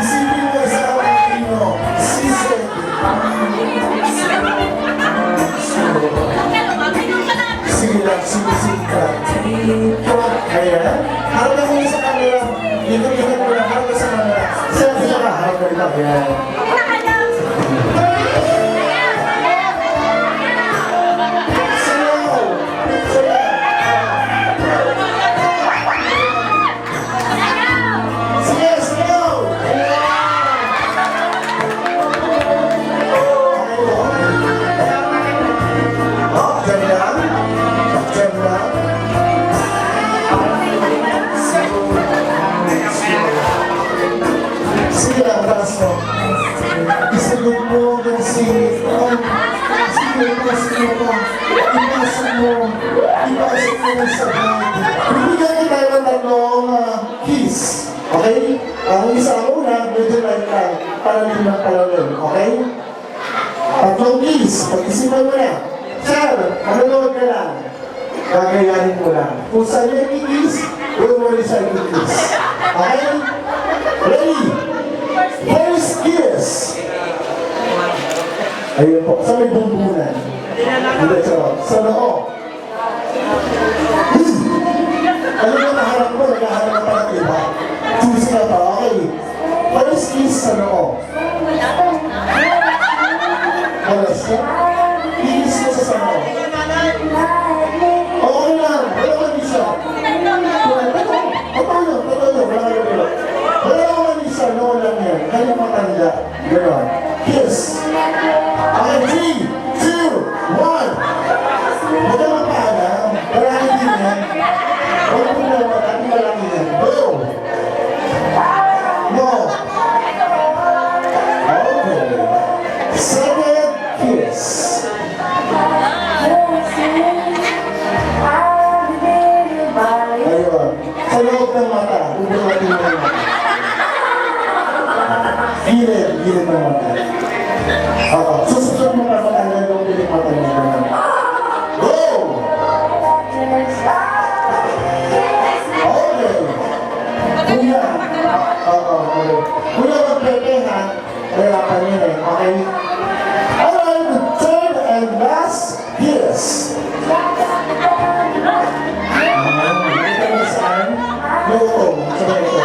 Isipin mo sa Pilipino. Sisig. Sige lang, sumisit ka. Ayan. Harap na muna sa camera. Dito mo lang. Harap na sa camera. Selfie ka. Harap na rin. Ayan. Sige lang, braso. Isagot mo ang singit. Sige, ipasok mo pa. Ipasok mo. Ipasok mo sa bag. Bibigyan niyo tayo ng tatlong kiss. Okay? Ang isa ang una, medyo light lang. Palalim ng palalim. Okay? Tatlong kiss. Pag-isipan mo na. Sir, manonood ka lang. Gagayanin mo lang. Kung saan yung kiss, doon mo rin siya yung kiss. Okay? Ready? First kiss. Ayun po. Sa may bumbunan. Dito, sa loob. Ano ba naharap mo? Naghaharap ka pa ng iba. Choose ka pa. Okay. First kiss sa noo. Malas ka? Kiss mo sa noo. Okay lang. Wala ka ni siya. Totoo yun. Wala ka ni siya. Noo lang yan. Kaya matanda. Ganon. Kiss. Okay, 3, 2, 1. Huwag ka mapaalam. Marami din yan. Huwag mo na marami yan. Go! No. Okay. Second kiss. Ayun. Sa loob ng mata. Bubulatin mo yung mata. Gilid ng mata. Oo. Susunod mo pa matanggal yung piling mata niya. Go! Okay. Kuya. Oo. Kuya, magpepehan. Kaya kanina eh. Okay? Alright, third and last kiss. Dito mo saan? Lutong. Sabay ito.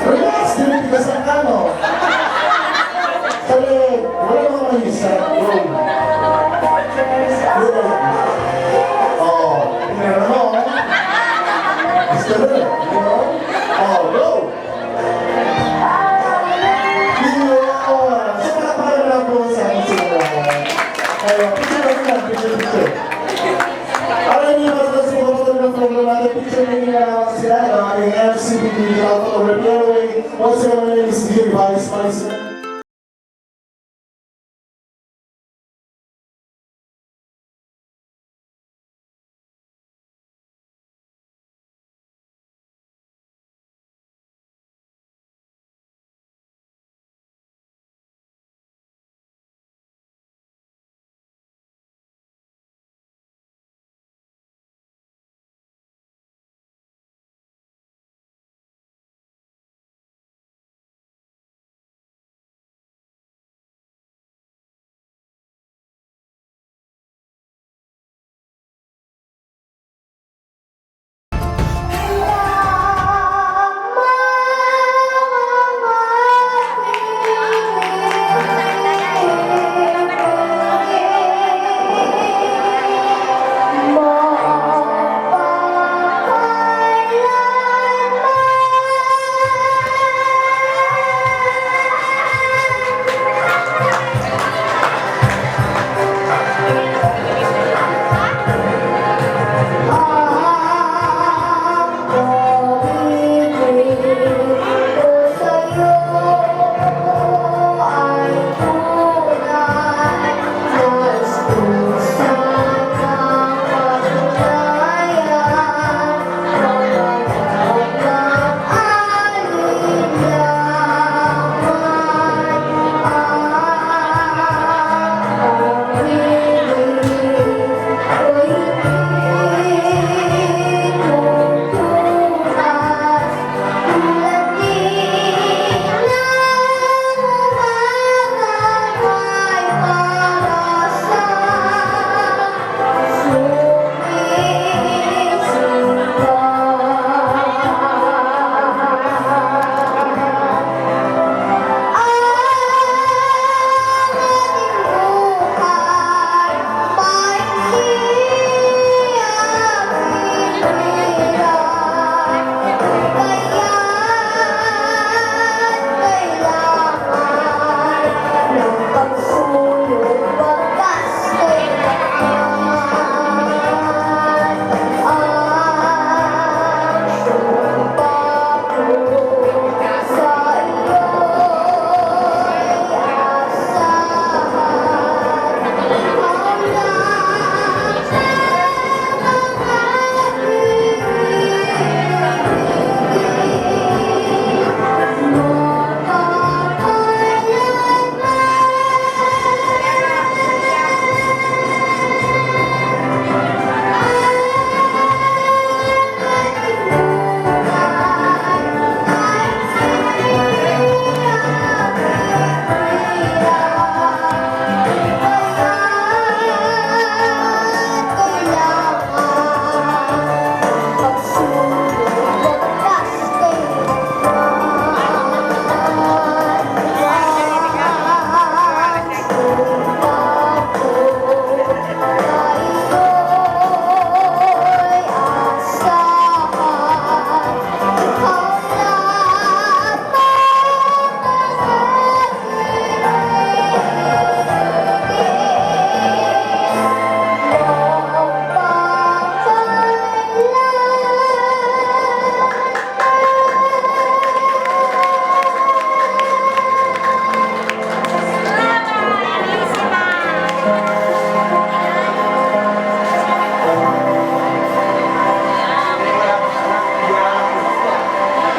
Relax, tinitigas ang kano. Sabi, wala naman manisa. Room. Oh, meron mo. Gusto mo? Oh, go. Sa mga lang po sa akin sila. Kaya, picture. Para hindi matras yung kapatid ng program natin, picture na ginagawa sila ng ating FCPD Photography. Anyway, once again, my name is DJ Vice Vice.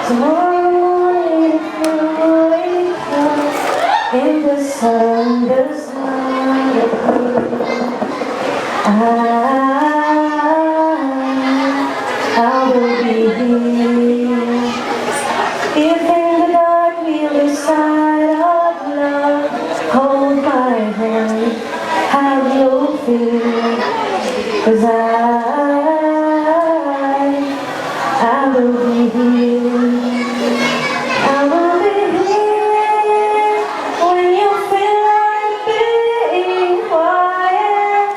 Tomorrow morning, I'll wake up and the sun does not appear. I will be here. If in the dark we'll decide of love, hold my hand, have no fear. 'Cause I will be here. I will be here when you feel like being quiet.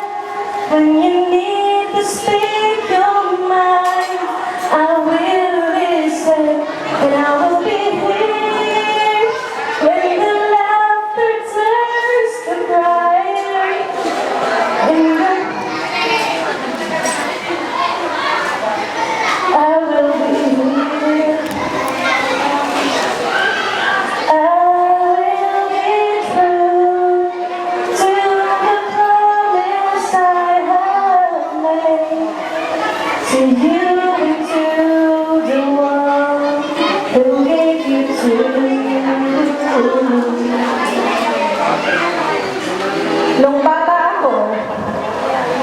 When you need to speak your mind, I will listen, and I will be here when the laughter turns to crying. I will be here. I will be true to the promise I have made to you and to the one who gave you to me. Nung bata ako,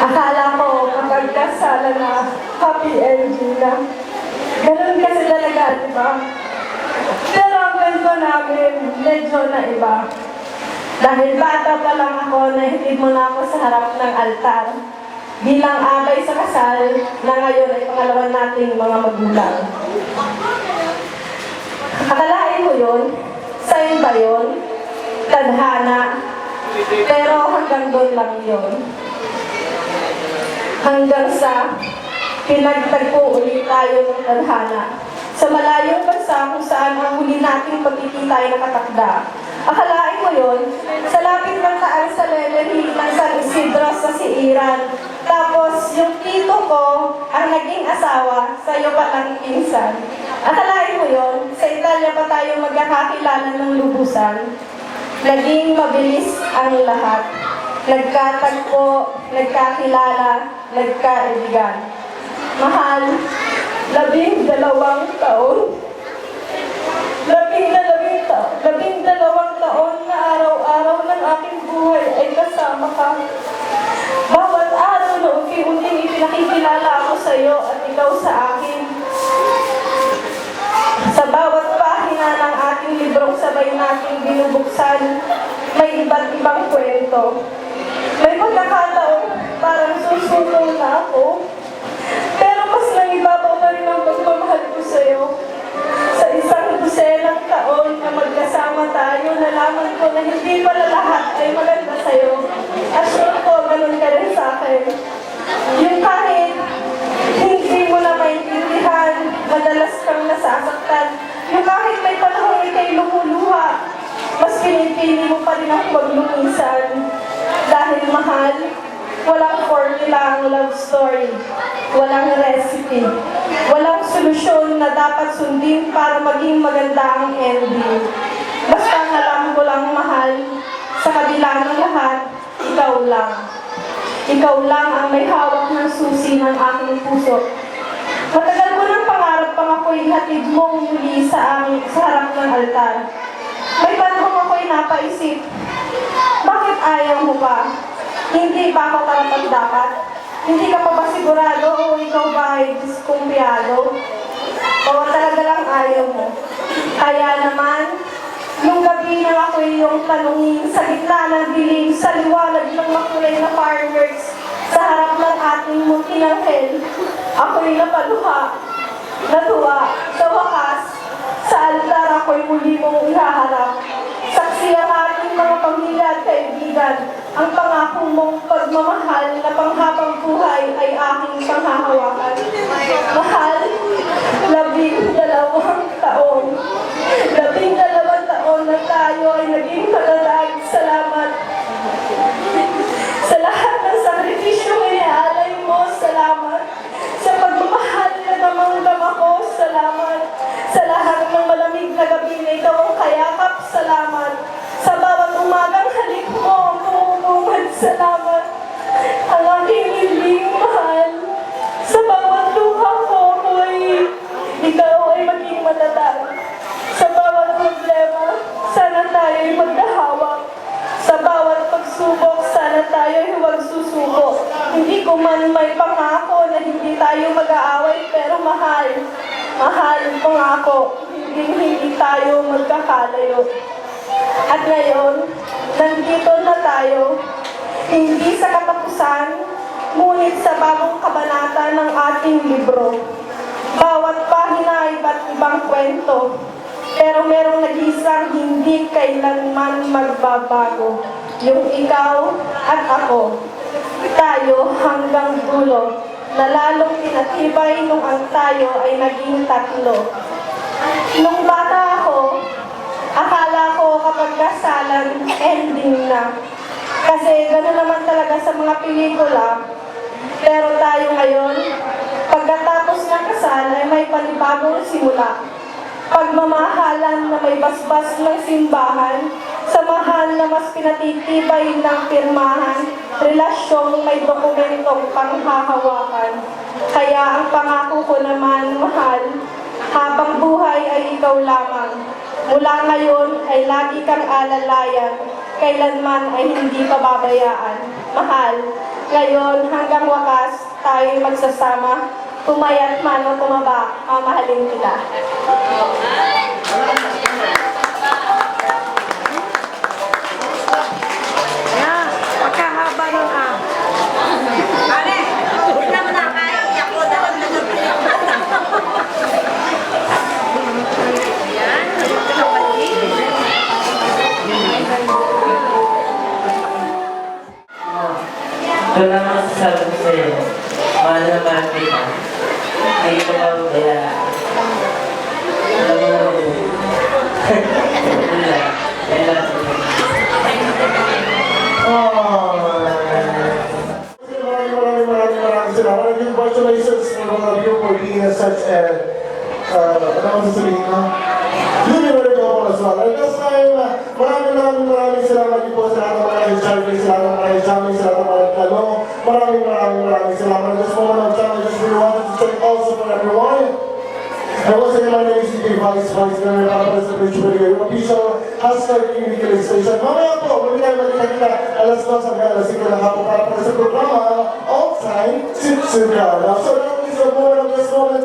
akala ko kapag kasala na happy ending na. Ganun kasi talaga, di ba? Pero ang kwento namin, medyo na iba. Dahil bata pa lang ako, nahitig mo na ako sa harap ng altar. Bilang abay sa kasal, na ngayon ay pangalawa nating mga magulang. Akalain mo yun? Sa'yo ba yun? Tadhana. Pero hanggang doon lang yun. Hanggang sa pinagtagpo ulit tayo ng tadhana. Sa malayong bansa kung saan ang huli nating pagkikita ay nakatakda. Akalain mo yun? Sa lapit ng taal sa lelehi ng San Isidro sa Siiran. Tapos yung tito ko ang naging asawa, sa'yo pa lang pinsan. Akalain mo yun? Sa Italia pa tayo magkakakilala ng lubusan. Naging mabilis ang lahat. Nagkatagpo, nagkakilala, nagkaibigan. Mahal, 12 taon. 12 taon na araw-araw ng aking buhay ay kasama ka. Bawat araw na unti-unting ipinakikilala ako sa iyo at ikaw sa akin. Sa bawat pahina ng ating librong sabay nating binubuksan, may iba't ibang kwento. May pagkakataon parang susuko na ako. Pero mas nangibabaw pa rin ang pagmamahal ko sa iyo. Sa isang dosenang taon na magkasama tayo, nalaman ko na hindi pala lahat ay maganda sa iyo. Assure ko, ganun ka rin sa akin. Yung kahit hindi mo na maintindihan, madalas kang nasasaktan. Yung kahit may panahon ikay lumuluha, mas pinipili mo pa rin ang maglumisan. Dahil mahal, walang formula ang love story. Walang recipe. Walang solusyon na dapat sundin para maging maganda ang ending. Basta alam ko lang, mahal, sa kabila ng lahat, ikaw lang. Ikaw lang ang may hawak ng susi ng aking puso. Matagal ko ng pangarap pang ako'y hatid mong muli sa harap ng altar. May panahon ako'y napaisip, bakit ayaw mo pa? Hindi ba ako karapat-dapat? Hindi ka pa ba sigurado o ikaw ba ay diskumpiyado? O talaga lang ayaw mo? Kaya naman, nung gabi na ako'y iyong tanungin sa gitna ng dilim, sa liwanag ng makulay na fireworks, sa harap ng ating munting anghel, ako'y napaluha, natuwa, sa wakas, sa altar ako'y muli mong ihaharap. Saksi ang ating mga pamilya at kaibigan, ang pangako mong pagmamahal na panghabang buhay ay aking panghahawakan. Mahal, 12 taon. 12 taon na tayo ay naging matatag. Salamat. Sa lahat ng sakripisyong inialay mo, salamat. Sa pagmamahal na damang-dama ko, salamat. Sa lahat ng malamig na gabi na ikaw ang kayakap, salamat. Sa bawat umagang halik mo ang bumubungad, salamat. Ang aking hiling, mahal. Sa bawat luha ko, ikaw ay maging matatag. pagsubok, sana tayo ay huwag susuko. Hindi ko man may pangako na hindi tayo mag-aaway, pero mahal, mahal, pangako, hindi tayo magkakalayo. At ngayon, nandito na tayo, hindi sa katapusan, ngunit sa bagong kabanata ng ating libro. Bawat pahina ay iba't ibang kwento, pero merong nag-isang hindi kailanman magbabago. Yung ikaw at ako, tayo hanggang dulo, na lalong pinatibay nung ang tayo ay naging tatlo. Nung bata ako, akala ko kapag kasalan, ending na. Kasi gano'n naman talaga sa mga pelikula. Pero tayo ngayon, pagkatapos ng kasal ay may panibagong simula. Pagmamahalan na may basbas ng simbahan, samahan na mas pinatitibay ng pirmahan, relasyong may dokumentong panghahawakan. Kaya ang pangako ko naman, mahal, habang buhay ay ikaw lamang. Mula ngayon ay lagi kang alalayan, kailanman ay hindi pababayaan. Mahal, ngayon hanggang wakas tayo magsasama, pumayat man o tumaba, mamahalin kita. Pagkahaba nun ah. Ane, hindi mo na kaya, iyak ko na. Ito lang ang sasabi ko sa'yo, mahal na mahal kita. Hindi ko mawala. Alam mo na mo. Wala. Wala. Maraming salamat. Congratulations to all of you for being such a, ano sasabihin mo? Universal couple as well. At this time, maraming salamat din po sa lahat ng mga Charlie, sa lahat ng mga Jamie, sa lahat ng mga Talong. Maraming salamat. At this moment of time, I just really wanted to thank also for everyone. And once again, my name is DJ Vice Mayor para para sa Bridge Radio, yung official hashtag communication station. Mamaya po, muli tayo magkita alas 2 hanggang alas 5 na hapon para para sa programa All Time Sitsuga. So now, please, a moment of this moment